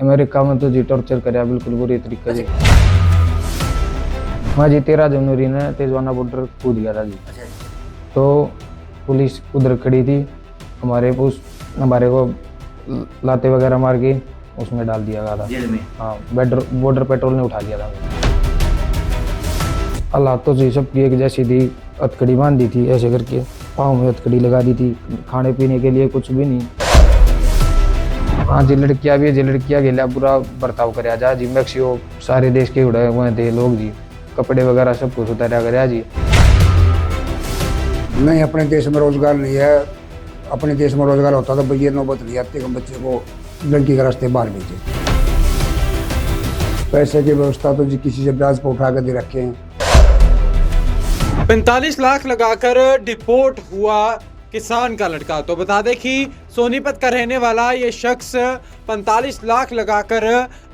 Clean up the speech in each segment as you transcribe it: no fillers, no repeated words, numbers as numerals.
America में तो जी torture कराया बिल्कुल बुरी तरीके से। मैं जी 13 जनवरी ने तेजवाना बॉर्डर कूद गया था जी। तो पुलिस उधर खड़ी थी, हमारे को लाते वगैरह मार के उसमें डाल दिया गया था जेल में। हाँ, बॉर्डर पेट्रोल ने उठा लिया था। हालात तो जी सबकी एक जैसी थी, हथकड़ी बांध दी थी ऐसे करके, पाँव में हथकड़ी लगा दी थी, खाने पीने के लिए कुछ भी नहीं। हाँ जी, लड़कियाँ भी जी, लड़कियाँ के लिए बुरा बर्ताव कराया जा जी। मैक्सिको सारे देश के उड़े हुए थे लोग जी, कपड़े वगैरह सब कुछ उतारा कराया जी। नहीं, अपने देश में रोजगार नहीं है। अपने देश में रोजगार होता तो भैया नौबत नहीं आती कि बच्चे को लड़की के रास्ते बाहर भेजे। पैसे की व्यवस्था तो जी किसी से ब्याज पर उठा कर दे रखे हैं। 45 लाख लगाकर डिपोर्ट हुआ किसान का लड़का। तो बता दें कि सोनीपत का रहने वाला ये शख्स 45 लाख लगाकर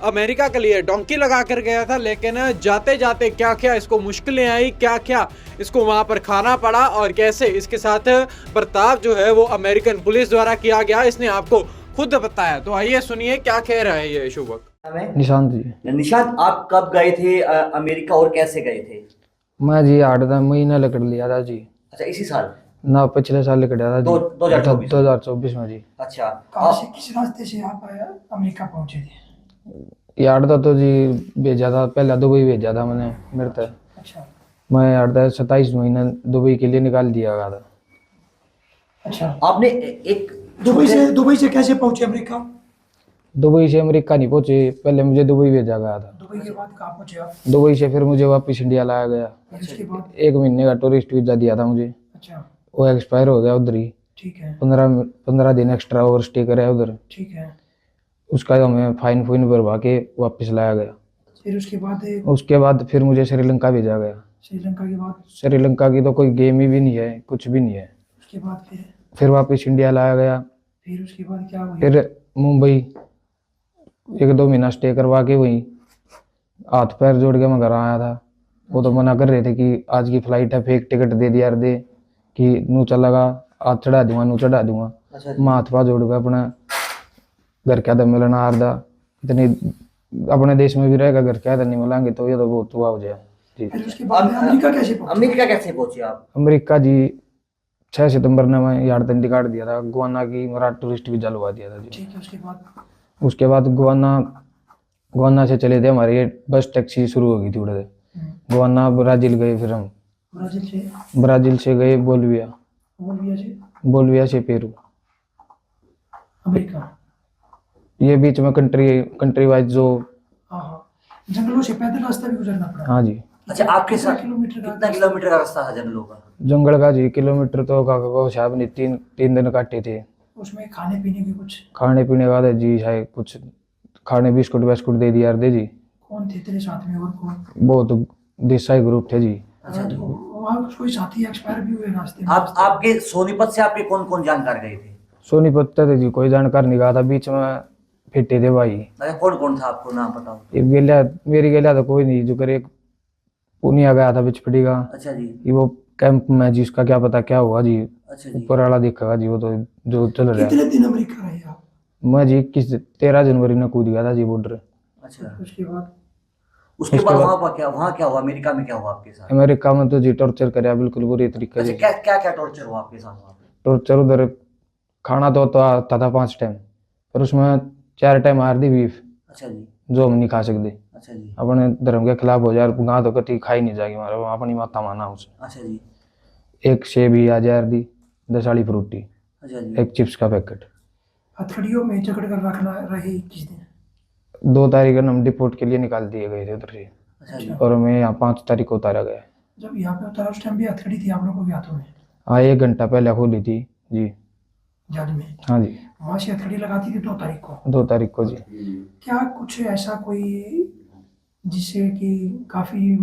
अमेरिका के लिए डोंकी लगाकर गया था, लेकिन जाते जाते क्या क्या इसको मुश्किलें आई, क्या क्या इसको वहां पर खाना पड़ा और कैसे इसके साथ बर्ताव जो है वो अमेरिकन पुलिस द्वारा किया गया, इसने आपको खुद बताया। तो आइए सुनिए क्या कह रहा है ये शुभक। निशांत जी। निशांत, आप कब गए थे अमेरिका और कैसे गए थे? मैं जी 8 महीना लकड़ लिया था जी। अच्छा, इसी साल? ना, पिछले साल लकड़ा था जी, 2024 में जी। अच्छा, कहाँ से किस रास्ते से आप अमेरिका पहुंचे थे? यार तो जी भेजा था, पहले दुबई भेजा था मैंने मेरे तक। अच्छा मैं 27 महीना दुबई के लिए निकाल दिया गया था। अच्छा, आपने एक दुबई से कैसे पहुंचे अमेरिका? दुबई से अमेरिका नहीं पहुंचे, पहले मुझे दुबई भेजा गया था। दुबई के बाद कहाँ पहुंचे आप? दुबई से फिर मुझे वापस इंडिया लाया गया। उसके बाद? 1 महीने का टूरिस्ट वीजा दिया था मुझे, अच्छा, वो एक्सपायर हो गया उधर ही। ठीक है। 15 दिन एक्स्ट्रा ओवर स्टे कराया उधर, ठीक है। उसका हमें फाइन भरवा के वापस लाया गया। फिर उसके बाद फिर मुझे श्रीलंका भेजा गया। श्रीलंका के बाद? श्रीलंका की तो कोई गेम ही भी नहीं है, कुछ भी नहीं है। उसके बाद फिर वापस इंडिया लाया गया। फिर उसके बाद क्या हुआ? फिर मुंबई 1-2 महीना स्टे करवा के वहीं हाथ पैर जोड़ के मैं घर आया था। वो तो मना कर रहे थे कि आज की फ्लाइट है, फेक टिकट दे दिया दे कि नू चलेगा, आज चढ़ा दूंगा, नू चढ़ा दूंगा। मैं हाथ पाँव जोड़ के अपना घर क्या दम मिलना आरदा, इतनी अपने देश में भी रहेगा, घर क्या नहीं मिलेंगे तो ये तो बहुत हुआ हो जाए जी। फिर उसके बाद अमेरिका कैसे पहुंचे आप? अमेरिका जी 6 सितंबर ने मैं यार्डन काट दिया था, गुआना की मेरा टूरिस्ट वीजा लगा दिया था जी। ठीक है। उसके बाद गुआना से चले थे, हमारी बस टैक्सी शुरू हो गई थी उड़े गुआना ब्राजील गए। फिर हम ब्राजील से गए बोलिविया से पेरू, अमेरिका। ये बीच में कंट्री वाइज जो जंगलों से पैदल रास्ता भी गुजरना पड़ा? हाँ जी। अच्छा, आपके साथ कितना किलोमीटर का रास्ता था जंगलों का? जंगल का जी किलोमीटर तो का शायद नहीं, 3 दिन काटे थे। उसमें खाने पीने की कुछ? खाने पीने का था जी, शायद कुछ खाने बिस्कुट दे दिया दे जी। कौन थे तेरे साथ में और कौन? बहुत देसाई ग्रुप थे जी। अच्छा, तो वहाँ कोई साथी एक्सपायर भी हुए रास्ते में? आपके सोनीपत से आपके कौन कौन जानकार गए थे? सोनीपत थे जी, कोई जानकार नहीं गया था, बीच में फिटे थे भाई। अच्छा, कौन कौन था, आपको नाम बताओ? मेरी गेला तो कोई नहीं, जो करे पुनिया गया था बिचपड़ी का। अच्छा जी। ये वो कैंप में जी, उसका क्या पता क्या हुआ जी। अच्छा जी। ऊपर वाला देखा जी, वो तो जो चल रहा है। कितने दिन अमेरिका रहे आप? मैं जी 13 जनवरी ने कूद गया था जी बॉर्डर। अच्छा, उसके बाद वहाँ क्या हुआ? अमेरिका में क्या हुआ आपके साथ? अमेरिका में तो जी टॉर्चर कराया बिल्कुल बुरी तरीके से। अच्छा, क्या क्या टॉर्चर हुआ आपके साथ वहाँ पे? टॉर्चर उधर खाना तो आता था 5 टाइम, पर उसमें 4 टाइम हार दी बीफ। अच्छा जी। जो हम नहीं खा सकते। अच्छा जी। अपने धर्म के खिलाफ हो जाए, गाँ तो कति खाई नहीं जाएगी हमारे, अपनी माता माना उसे। अच्छा जी। 1 सेब ही आ जार दी, 10 वाली फ्रूटी, अच्छा जी। 1 चिप्स का पैकेट। हथकड़ियों में जकड़ कर रखना रहे किस दिन? 2 तारीख को हम डिपोर्ट के लिए निकाल दिए गए थे उधर से। अच्छा जी। और हमें यहाँ 5 तारीख को उतारा गया। जब यहाँ पे उतारा उस टाइम भी हथकड़ी थी आप लोगों के हाथों में? हाँ, 1 घंटा पहले खोली थी जी। जज में? हाँ जी, वहाँ से हथकड़ी लगाती थी 2 तारीख को? 2 तारीख को जी। क्या कुछ ऐसा कोई जिससे कि काफी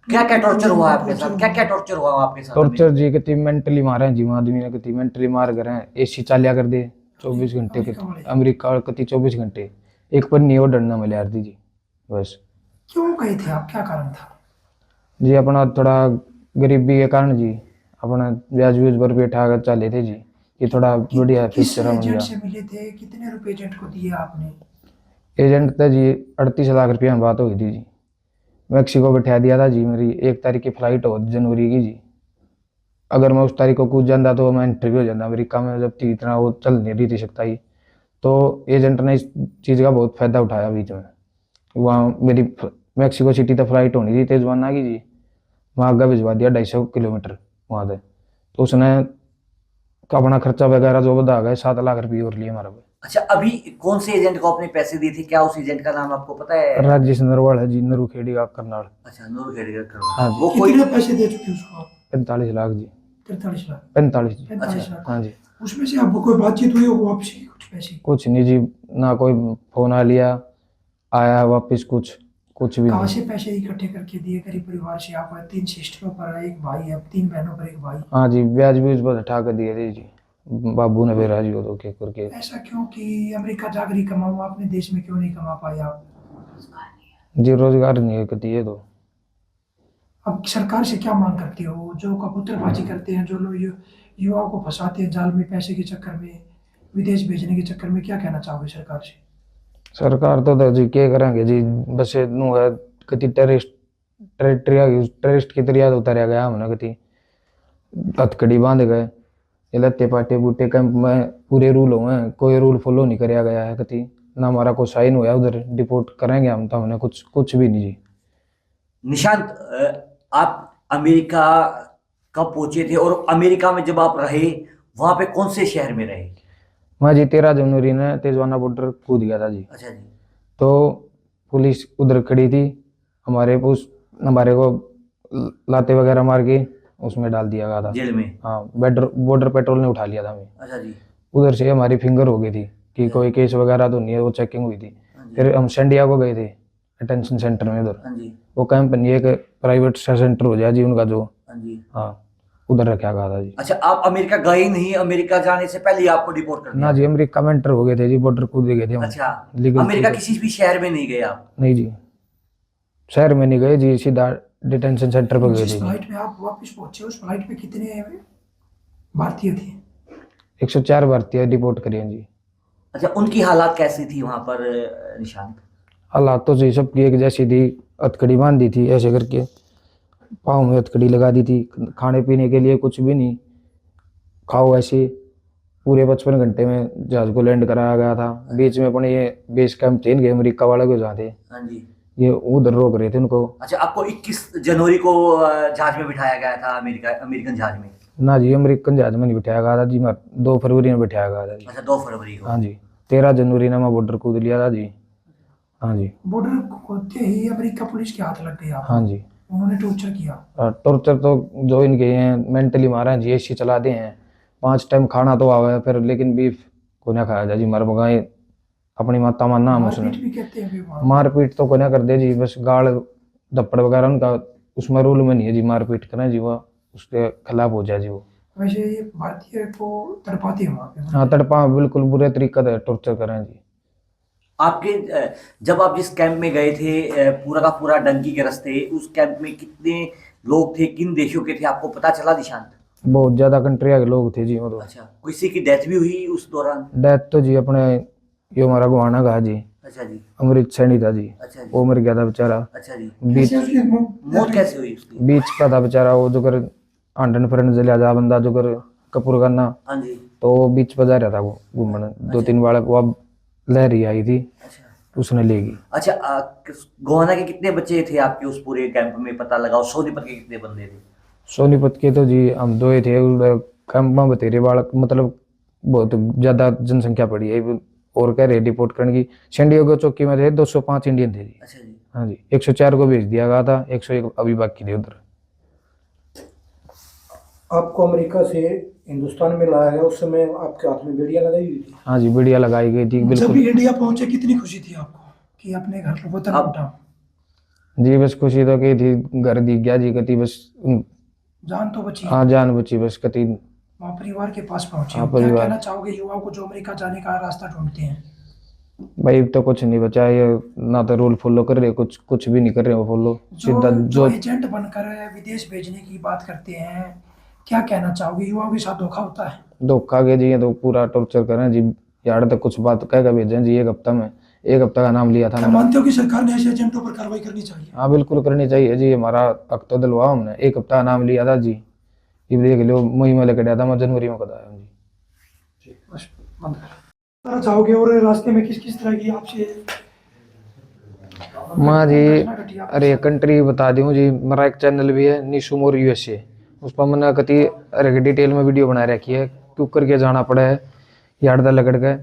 क्या क्या टॉर्चर हुआ आपके साथ? क्या क्या टॉर्चर हुआ आपके साथ? टॉर्चर जी कितनी मेंटली मारे हैं जी, आदमी ने कितनी मेंटली मार कर एसी चालिया कर दे 24 घंटे के। अमेरिका कति 24 घंटे एक पर नहीं और डरना मिले यार दी जी। बस क्यों गए थे आप, क्या कारण था जी? अपना थोड़ा गरीबी के कारण जी, अपना ब्याज पर बैठा कर चले थे जी, ये थोड़ा बढ़िया किस फ्यूचर मिल एजेंट गया। से मिले थे? कितने रुपए एजेंट को दिए आपने? एजेंट था जी 38 लाख रुपया में बात हुई थी जी। मैक्सिको बैठा दिया था जी, मेरी 1 तारीख की फ्लाइट हो जनवरी की जी। अगर मैं उस तारीख को कूद जाता तो मैं इंटरव्यू हो जाता अमेरिका में, जब थी इतना वो चल नहीं रही थी सकता ही। तो एजेंट ने इस चीज़ का बहुत फायदा उठाया बीच में। वहाँ मेरी मैक्सिको सिटी तक फ्लाइट होनी थी तेजवाना की जी, वहाँ आगे भिजवा दिया 250 किलोमीटर वहाँ से। तो उसने अपना खर्चा वगैरह जो बता गए 7 लाख रुपये और लिए हमारा पे। अच्छा, अभी कौन से एजेंट को आपने पैसे दिए थे? क्या उस एजेंट का नाम आपको पता है? राजेश नरवाल है जी, नरूखेड़ी का करनाल। अच्छा, नूर खेड़ेकर करवा। हाँ जी। वो कोई कितने पैसे दे चुके उसको आप? 45 लाख जी। 43 लाख 45 जी। 45 अच्छा। लाख। हाँ जी। उसमें से आपको कोई बातचीत हुई हो वापसी की कुछ पैसे? कुछ नहीं जी, ना कोई फोन आ लिया आया वापस, कुछ भी कहाँ नहीं। से पैसे इकट्ठे करके दिए? गरीब परिवार से? आप 3 सिस्टरों पर है, एक भाई है, 3 बहनों पर एक भाई। हाँ जी, ब्याज भी उस पर उठा कर दिए थे जी, बाबू ने फिर जी दो के करके। ऐसा क्यों कि अमेरिका जाकर ही कमाओ, अपने देश में क्यों नहीं कमा पाए आप? जी रोजगार नहीं है कती है तो। अब सरकार से क्या मांग करते हो? जो कबूतरबाजी करते हैं, जो लोग युवाओं को फंसाते हैं जाल में पैसे के चक्कर में, विदेश भेजने के चक्कर में, क्या कहना चाहोगे सरकार से? सरकार तो जी क्या करेंगे जी, बस नू है कति टेररिस्ट की तरह उतारा गया हमने, कति हथकड़ी बांध गए, ये लत्ते पाटे बूटे कैंप में पूरे रूल हुए हैं, कोई रूल फॉलो नहीं कराया गया है कति ना, हमारा कोई साइन हुआ उधर डिपोर्ट करेंगे हम, तो हमने कुछ भी नहीं जी। निशांत, आप अमेरिका कब पहुंचे थे और अमेरिका में जब आप रहे वहां पे कौन से शहर में रहे? मैं जी 13 जनवरी ने तेजवाना बॉर्डर कूद गया था जी। अच्छा जी। तो पुलिस उधर खड़ी थी, हमारे को लाते वगैरह मार के उसमें डाल दिया गया था जेल में? हाँ, बॉर्डर पेट्रोल ने उठा लिया था हमें। अच्छा जी। उधर से हमारी फिंगर हो गई थी कि कोई केस वगैरह तो नहीं है, वो चेकिंग हुई थी। हाँ जी। फिर हम सैंडियागो गए थे अटेंशन सेंटर में उधर, हाँ जी। वो कैंप नहीं, एक प्राइवेट सेंटर हो जाए जी उनका जो, हाँ जी। हाँ उधर रखा गया था जी। अच्छा, आप अमेरिका गए नहीं, अमेरिका जाने से पहले ही आपको डिपोर्ट कर ना दिया? जी, अमेरिका में एंटर हो गए थे जी, बॉर्डर कूद गए थे हम। अच्छा, लीगल अमेरिका किसी भी शहर में नहीं गए आप? नहीं जी, शहर में नहीं गए जी, सीधा डिटेंशन सेंटर पर गए जिस थे जी। फ्लाइट में आप वापस पहुंचे, उस फ्लाइट में कितने भारतीय थे? 104 भारतीय डिपोर्ट करिए जी। अच्छा, उनकी हालात कैसी थी वहां पर निशांत? हालात तो जी सबकी एक जैसी थी, हथकड़ी बांध दी थी ऐसे करके, पाँव में हथकड़ी लगा दी थी, खाने पीने के लिए कुछ भी नहीं, खाओ ऐसे। पूरे 55 घंटे में जहाज को लैंड कराया गया था। बीच में अपने ये बेस कैंप थे इनके अमेरिका वाले को जहाँ थे, हाँ जी। ये उधर रोक रहे थे उनको। अच्छा, आपको 21 जनवरी को जहाज में बिठाया गया था, अमेरिकन जहाज में? ना जी, अमेरिकन जहाज में नहीं बिठाया गया था जी, मैं 2 फरवरी में बिठाया गया था जी। अच्छा, 2 फरवरी को? हाँ जी, 13 जनवरी ने मैं बॉर्डर कूद लिया था जी। हाँ जी। बॉर्डर खोदते ही अमेरिका पुलिस के हाथ लग गए आप? हाँ जी। उन्होंने टॉर्चर किया? टॉर्चर तो जो इनके हैं मेंटली मारा है जी, एसी चला दे हैं, 5 टाइम खाना तो आवा है फिर, लेकिन बीफ को ना खाया जा जी, मर बगाए अपनी माता मानना हम उसने। मारपीट भी कहते हैं वहाँ? मारपीट तो को ना कर दे जी, बस गाड़ धप्पड़ वगैरह उनका उसमें रूल में नहीं है जी, मारपीट करें जी, वो उसके खिलाफ हो जाए जी वो। वैसे ये भारतीय को तड़पाते हैं वहाँ पे? हाँ, तड़पा बिल्कुल बुरे तरीके से टॉर्चर करें जी। आपके जब आप जिस कैंप में गए थे, पूरा का पूरा डंकी के रास्ते, उस कैंप में कितने लोग थे, किन देशों के थे, आपको पता चला निशांत? बहुत ज्यादा कंट्रिया के लोग थे जी वो तो। अच्छा, किसी की डेथ भी हुई उस दौरान? डेथ तो जी अपने ये हमारा गुआना का जी, अच्छा जी। अमृत सैनी था जी, अच्छा जी। वो मर गया था बेचारा। अच्छा जी। बीच कैसे उसकी मौत कैसे हुई उसकी? बीच का था बेचारा, वो जो कर आंडन फ्रेंड जलिया जा बंदा जो कर कपूर करना, हाँ जी। तो वो बीच पर जा रहा था वो घूमने, 2-3 बालक वो अब लहरी आई थी, अच्छा। उसने लेगी। अच्छा, गोवाना के कितने बच्चे थे आपके उस पूरे कैंप में, पता लगाओ? सोनीपत के कितने बंदे थे? सोनीपत के तो जी हम 2 ही थे, कैंप में बतेरे बालक, मतलब बहुत ज्यादा जनसंख्या पड़ी है, और कह रहे रिपोर्ट करने की। सैंडियागो चौकी में थे 205 इंडियन थे जी। अच्छा जी। हाँ जी, 104 को भेज दिया गया था, 101 अभी बाकी थे उधर। आपको अमेरिका से हिंदुस्तान में लाया गया, उस समय आपके हाथ में बेड़ियां लगाई हुई थी? हाँ जी, बढ़िया लगाई गई थी जब बिल्कुल भी इंडिया पहुंचे कितनी खुशी थी आपको कि अपने घर को वतन लौटा? जी, बस खुशी तो की थी, घर दिख गया जी कति, बस जान तो बची? हाँ, जान बची बस कति। वहाँ परिवार के पास पहुंचे हाँ, हो। क्या परिवार। कहना चाहोगे युवाओं को जो अमेरिका जाने का रास्ता ढूंढते हैं? भाई तो कुछ नहीं बचा, ये ना तो रूल फॉलो कर रहे, कुछ भी नहीं कर रहे वो फॉलो, सीधा जो जो एजेंट बनकर विदेश भेजने की बात करते हैं, क्या कहना चाहोगे? युवाओं के साथ धोखा होता है? धोखा के जी, ये तो पूरा टॉर्चर करें जी, यार तक कुछ बात कह के भेजें जी, 1 हफ्ता में 1 हफ्ता का नाम लिया था क्या मेरा। मानते हो कि सरकार ने ऐसे एजेंटों पर कार्रवाई करनी चाहिए? हाँ बिल्कुल करनी चाहिए जी, हमारा हक तो दिलवाओ हमने, 1 हफ्ता का नाम लिया था जी, ये देख लो मई में लेकर गया था मैं, जनवरी में कदा आया जी। बस बंद कर चाहोगे। और रास्ते में किस किस तरह की आपसे माँ जी घटना घटी आपके अरे साथ? कंट्री बता दूँ जी, मेरा एक चैनल भी है निशु मोर USA, उस पर मैंने कति अरे डिटेल में वीडियो बना रखी है, क्यों करके जाना पड़ा है यार दल लकड़ के,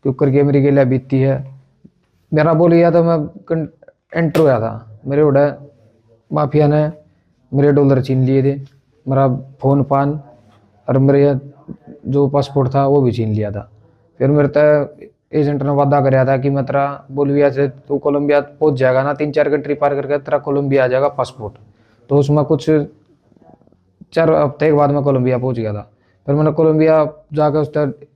क्यों करके मेरी गेलिया बीतती है। मेरा बोल गया था, मैं एंटर होया था, मेरे उड़े माफिया ने मेरे डॉलर छीन लिए थे, मेरा फोन पान और मेरे जो पासपोर्ट था वो भी छीन लिया था। फिर मेरे तय एजेंट ने वादा कराया था कि मैं तेरा बोलिविया से तू कोलंबिया पहुंच जाएगा ना, 3-4 कंट्री पार करके तेरा कोलंबिया आ जाएगा पासपोर्ट। तो उसमें कुछ 4 हफ्ते के बाद मैं कोलंबिया पहुंच गया था। फिर मैंने कोलंबिया जाकर उस तक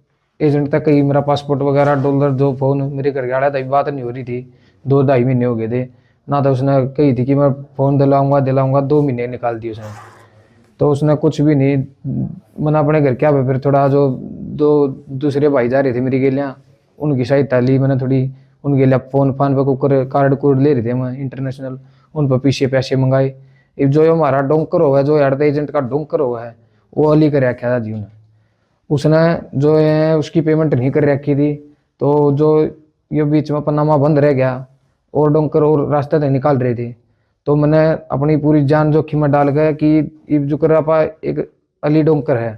एजेंट तक कही मेरा पासपोर्ट वगैरह डॉलर जो फ़ोन मेरे घर के आया था, बात नहीं हो रही थी, 2-2.5 महीने हो गए थे ना, तो उसने कही थी कि मैं फ़ोन दिलाऊंगा 2 महीने निकाल दिए उसने, तो उसने कुछ भी नहीं। मैंने अपने घर क्या फिर थोड़ा जो दो दूसरे भाई जा रहे थे मेरी गेलियाँ, उनकी सहायता ली मैंने थोड़ी, उनके लिए फ़ोन फान पे कुकर कार्ड कूड ले रहे थे मैं इंटरनेशनल, उन पर पीछे पैसे मंगाए। अब जो हमारा डोंकर हुआ है, जो यार एजेंट का डोंकर हुआ है, वो अली कर रखा था जी उसने जो है उसकी पेमेंट नहीं कर रखी थी, तो जो ये बीच में पनामा बंद रह गया और डोंकर और रास्ते तक निकाल रहे थे, तो मैंने अपनी पूरी जान जोखिम में डाल गया कि ये जो कर आपा एक अली डोंकर है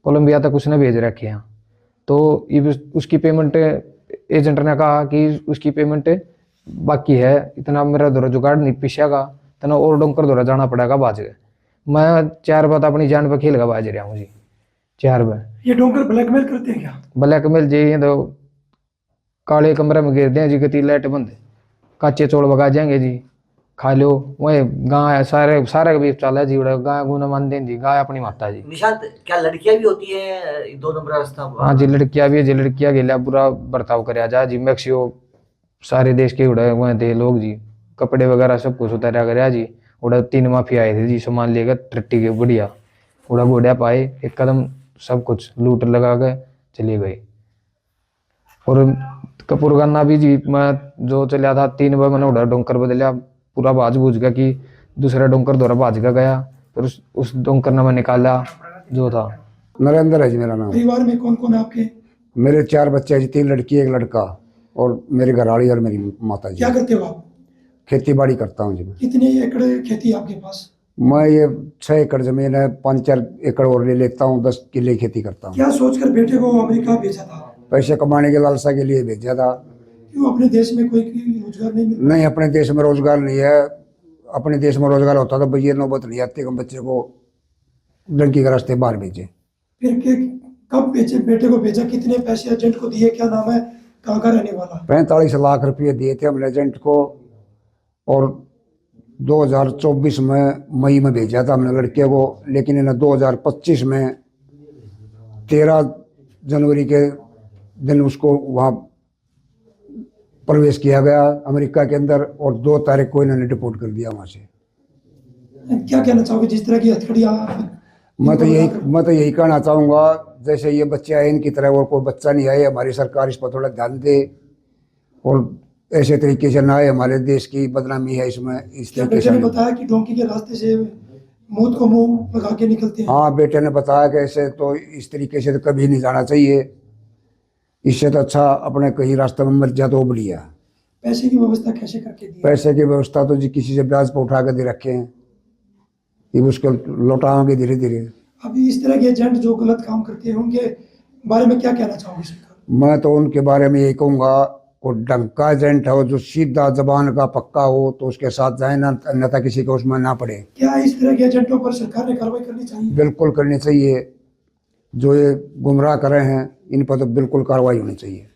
कोलंबिया तक उसने भेज रखे हैं, तो ये उसकी पेमेंट एजेंट ने कहा कि उसकी पेमेंट बाकी है, इतना मेरा दौरा जुगाड़ नहीं पिछेगा, इतना और डोंकर दौरा जाना पड़ेगा बाज गए। मैं 4 बात अपनी जान पर खेल का बाज रहा हूँ जी, 4 बार। ये डोंकर ब्लैकमेल करते हैं क्या? ब्लैकमेल जी, ये तो काले कमरे में गिर दें जी, गति लाइट बंद, काचे चौड़ बगा जाएंगे जी, खा लो वही गाय सारे सारे के बीच चला जी, उड़ा गाय गुना मान दें जी, गाय अपनी माता जी। निशांत, क्या लड़कियां भी होती है 2 नंबर रास्ता? हाँ जी लड़कियां भी है जी, लड़कियां गेला बुरा बर्ताव कराया जा जी, मैक्सियो सारे देश के उड़े हुए थे लोग जी, कपड़े वगैरह सब कुछ उतारा कराया जी। उड़ा 3 माफिया आए थे जी, सामान लेकर ट्रट्टी के बढ़िया, उड़ा घोड़िया पाए एक कदम सब कुछ लूट लगा के चले गए। और कपूरगाना भी जी, मैं जो चलिया था 3 बार मैंने उड़ा डोंकर बदलिया, पूरा बाज बूझ गया कि दूसरा डोंकर द्वारा भाज का गया, फिर उस डोंकर ने मैं निकाला जो था। नरेंद्र है जी मेरा नाम। परिवार में कौन कौन है आपके? मेरे 4 बच्चे हैं जी, 3 लड़की 1 लड़का, और मेरी घरवाली और मेरी माता जी। क्या करते हो आप? खेती बाड़ी करता हूँ जी मैं। कितने एकड़ खेती है आपके पास? मैं ये 6 एकड़ जमीन है, 5-4 एकड़ और ले लेता हूँ, 10 किले खेती करता हूँ। क्या सोचकर बेटे को अमेरिका भेजा था? पैसे कमाने के लालसा के लिए भेजा था। क्यों अपने देश में कोई रोजगार नहीं मिल? नहीं, अपने देश में रोजगार नहीं है, अपने देश में रोजगार होता तो भैया नौबत नहीं आती कि हम बच्चे को डंकी के रास्ते बाहर भेजे। फिर कब भेजे बेटे को भेजा? कितने पैसे एजेंट को दिए? क्या नाम है? कहाँ का रहने वाला? 45 लाख रुपये दिए थे हमने एजेंट को, और 2024 में मई में भेजा था हमने लड़के को, लेकिन इन्हें 2025 में 13 जनवरी के दिन उसको वहाँ प्रवेश किया गया अमेरिका के अंदर, और 2 तारीख को इन्होंने डिपोर्ट कर दिया वहाँ से। क्या कहना चाहोगे जिस तरह की हथकड़ियाँ? मैं तो यही कहना चाहूँगा, जैसे ये बच्चे आए इनकी तरह और कोई बच्चा नहीं आए, हमारी सरकार इस पर थोड़ा ध्यान दे, और ऐसे तरीके से ना आए, हमारे देश की बदनामी है इसमें। इस तरीके से बताया कि डोंकी के रास्ते से मौत को मुंह लगा के निकलते हैं। हाँ, बेटे ने बताया कि ऐसे तो इस तरीके से तो कभी नहीं जाना चाहिए, इससे तो अच्छा अपने कहीं रास्ते में मर जाए तो बढ़िया। पैसे की व्यवस्था कैसे करके दी? पैसे की व्यवस्था तो जी किसी से ब्याज पर उठा कर दे रखे हैं, ये उसको लौटाएंगे धीरे धीरे। अभी इस तरह के एजेंट जो गलत काम करते हैं उनके बारे में क्या कहना चाहोगे सरकार? मैं तो उनके बारे में यही कहूँगा, वो ढंग का एजेंट हो, जो सीधा जबान का पक्का हो तो उसके साथ जाए ना, अन्यथा किसी को उसमें ना पड़े। क्या इस तरह के एजेंटों पर सरकार ने कार्रवाई करनी चाहिए? बिल्कुल करनी चाहिए, जो ये गुमराह कर रहे हैं इन पर तो बिल्कुल कार्रवाई होनी चाहिए।